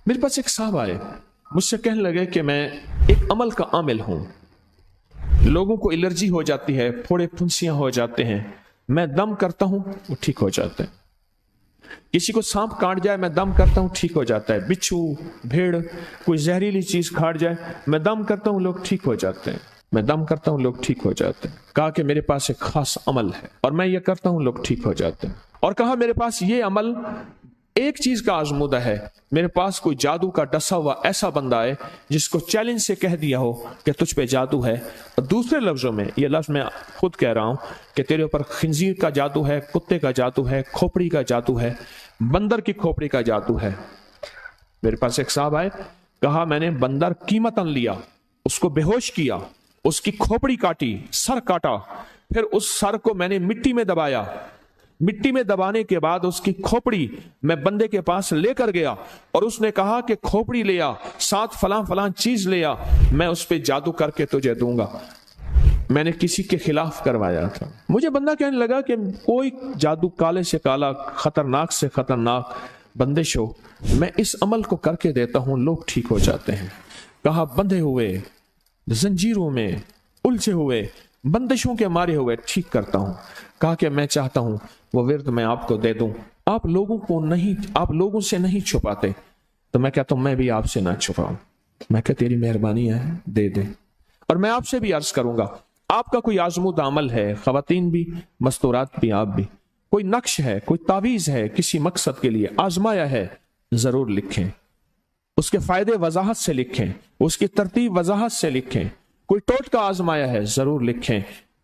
میرے پاس ایک صاحب آئے, مجھ سے کہنے لگے کہ میں ایک عمل کا عامل ہوں, لوگوں کو الرجی ہو جاتی ہے, پھوڑے پھنسیاں ہو جاتے ہیں, میں دم کرتا ہوں وہ ٹھیک ہو جاتے ہیں. کسی کو سانپ کاٹ جائے میں دم کرتا ہوں ٹھیک ہو جاتا ہے. بچھو, بھیڑ, کوئی زہریلی چیز کھاٹ جائے میں دم کرتا ہوں لوگ ٹھیک ہو جاتے ہیں. میں دم کرتا ہوں لوگ ٹھیک ہو جاتے ہیں. کہا کہ میرے پاس ایک خاص عمل ہے اور میں یہ کرتا ہوں لوگ ٹھیک ہو جاتے ہیں. اور کہا میرے پاس یہ عمل ایک چیز کا آزمودہ ہے, میرے پاس کوئی جادو کا ڈسا ہوا ایسا بندہ ہے جس کو چیلنج سے کہہ دیا ہو کہ تجھ پہ جادو ہے, اور دوسرے لفظوں میں یہ لفظ میں خود کہہ رہا ہوں کہ تیرے اوپر خنزیر کا جادو ہے, کتے کا جادو ہے, کھوپڑی کا جادو ہے, بندر کی کھوپڑی کا جادو ہے. میرے پاس ایک صاحب آئے, کہا میں نے بندر قیمتاً لیا, اس کو بے ہوش کیا, اس کی کھوپڑی کاٹی, سر کاٹا, پھر اس سر کو میں نے مٹی میں دبایا, مٹی میں دبانے کے بعد اس کی کھوپڑی میں بندے کے پاس لے کر گیا اور اس نے کہا کہ کھوپڑی لیا, ساتھ فلاں فلاں چیز لیا, میں اس پہ جادو کر کے تجھے دوں گا. میں نے کسی کے خلاف کروایا تھا. مجھے بندہ کہنے لگا کہ کوئی جادو کالے سے کالا, خطرناک سے خطرناک بندش ہو, میں اس عمل کو کر کے دیتا ہوں لوگ ٹھیک ہو جاتے ہیں. کہا بندھے ہوئے, زنجیروں میں الجھے ہوئے, بندشوں کے مارے ہوئے ٹھیک کرتا ہوں. کہا کہ میں چاہتا ہوں وہ ورد میں آپ کو دے دوں, آپ لوگوں سے نہیں چھپاتے. تو میں کہتا ہوں میں بھی آپ سے نہ چھپاؤں. میں کہ تیری مہربانی ہے دے دے. اور میں آپ سے بھی عرض کروں گا, آپ کا کوئی آزمودہ عمل ہے, خواتین بھی, مستورات بھی, آپ بھی, کوئی نقش ہے, کوئی تعویذ ہے, کسی مقصد کے لیے آزمایا ہے, ضرور لکھیں. اس کے فائدے وضاحت سے لکھیں, اس کی ترتیب وضاحت سے لکھیں. کوئی ٹوٹکا آزمایا ہے ضرور لکھیں,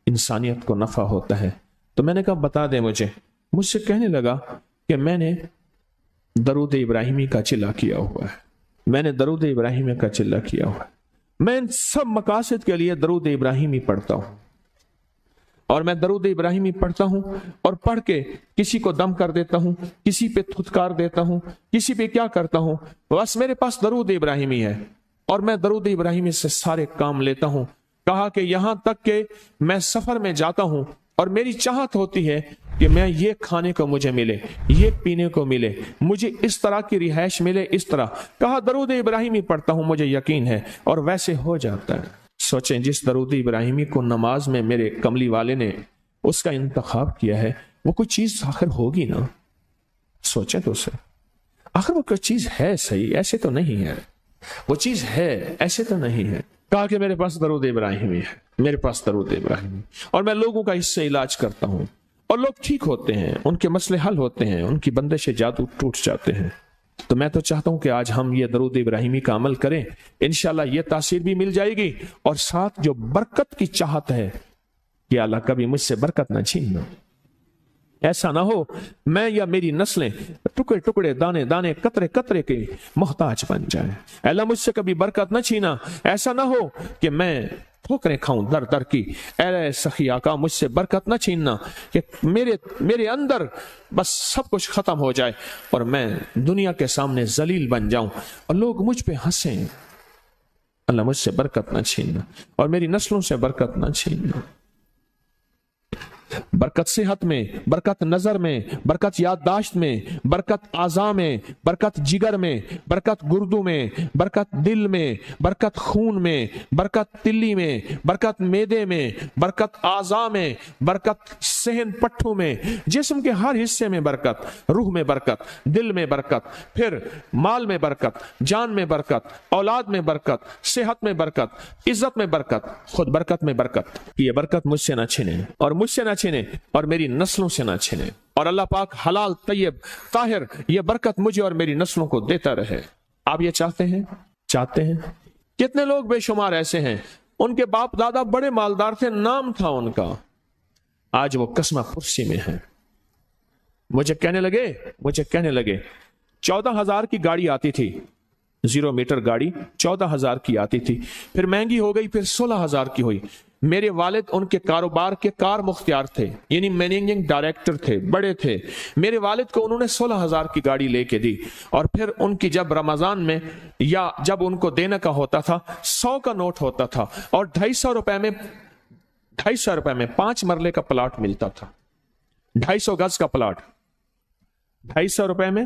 انسانیت کو نفع ہوتا ہے. تو میں نے کہا بتا دیں مجھ سے کہنے لگا کہ میں نے درود ابراہیمی کا چلہ کیا ہوا ہے, میں نے درود ابراہیمی کا چلہ کیا ہوا ہے, میں ان سب مقاصد کے لیے درود ابراہیمی پڑھتا ہوں, اور میں درود ابراہیمی پڑھتا ہوں اور پڑھ کے کسی کو دم کر دیتا ہوں, کسی پہ تھتکار دیتا ہوں, کسی پہ کیا کرتا ہوں, بس میرے پاس درود ابراہیمی ہے اور میں درود ابراہیمی سے سارے کام لیتا ہوں. کہا کہ یہاں تک کہ میں سفر میں جاتا ہوں اور میری چاہت ہوتی ہے کہ میں یہ کھانے کو مجھے ملے, یہ پینے کو ملے, مجھے اس طرح کی رہائش ملے, اس طرح. کہا درود ابراہیمی پڑھتا ہوں, مجھے یقین ہے, اور ویسے ہو جاتا ہے. سوچیں جس درود ابراہیمی کو نماز میں میرے کملی والے نے اس کا انتخاب کیا ہے, وہ کوئی چیز آخر ہوگی نا. سوچیں تو اسے, آخر وہ کوئی چیز ہے صحیح, ایسے تو نہیں ہے, وہ چیز ہے ایسے تو نہیں ہے. کہا کہ میرے پاس درود ابراہیمی ہے, میرے پاس درود ابراہیمی, اور میں لوگوں کا اس سے علاج کرتا ہوں اور لوگ ٹھیک ہوتے ہیں, ان کے مسئلے حل ہوتے ہیں, ان کی بندش جادو ٹوٹ جاتے ہیں. تو میں تو چاہتا ہوں کہ آج ہم یہ درود ابراہیمی کا عمل کریں, انشاءاللہ یہ تاثیر بھی مل جائے گی, اور ساتھ جو برکت کی چاہت ہے کہ اللہ کبھی مجھ سے برکت نہ چھیننا. ایسا نہ ہو میں یا میری نسلیں ٹکڑے ٹکڑے, دانے دانے, قطرے قطرے کے محتاج بن جائیں. اللہ مجھ سے کبھی برکت نہ چھینا. ایسا نہ ہو کہ میں ٹھوکریں کھاؤں در در کی. اے سخی آقا مجھ سے برکت نہ چھیننا کہ میرے اندر بس سب کچھ ختم ہو جائے اور میں دنیا کے سامنے ذلیل بن جاؤں اور لوگ مجھ پہ ہنسیں. اللہ مجھ سے برکت نہ چھیننا اور میری نسلوں سے برکت نہ چھیننا. برکت صحت میں, برکت نظر میں, برکت یادداشت میں, برکت اعضاء میں, برکت جگر میں, برکت گردوں میں, برکت دل میں, برکت خون میں, برکت تلی میں, برکت معدے میں, برکت اعضاء میں, برکت صحن پٹھوں میں, جسم کے ہر حصے میں برکت, روح میں برکت, دل میں برکت, پھر مال میں برکت, جان میں برکت, اولاد میں برکت, صحت میں برکت, عزت میں برکت, خود برکت میں برکت. یہ برکت مجھ سے نہ چھنے اور مجھ سے نہ چھنے اور میری نسلوں سے نہ چھنے, اور اللہ پاک حلال طیب طاہر یہ برکت مجھے اور میری نسلوں کو دیتا رہے. آپ یہ چاہتے ہیں؟ کتنے لوگ بے شمار ایسے ہیں, ان کے باپ دادا بڑے مالدار تھے, نام تھا ان کا, آج وہ قسمہ پرسی میں ہیں. مجھے کہنے لگے 14,000 کی گاڑی آتی تھی, 0 میٹر گاڑی 14,000 کی آتی تھی, پھر مہنگی ہو گئی, پھر 16,000 کی ہوئی. میرے والد ان کے کاروبار کے کار مختار تھے, یعنی مینیجنگ ڈائریکٹر تھے, بڑے تھے. میرے والد کو انہوں نے 16,000 کی گاڑی لے کے دی, اور پھر ان کی جب رمضان میں یا جب ان کو دینے کا ہوتا تھا 100 کا نوٹ ہوتا تھا, اور 250 روپے میں 5 مرلے کا پلاٹ ملتا تھا, 250 گز کا پلاٹ, 250 روپے میں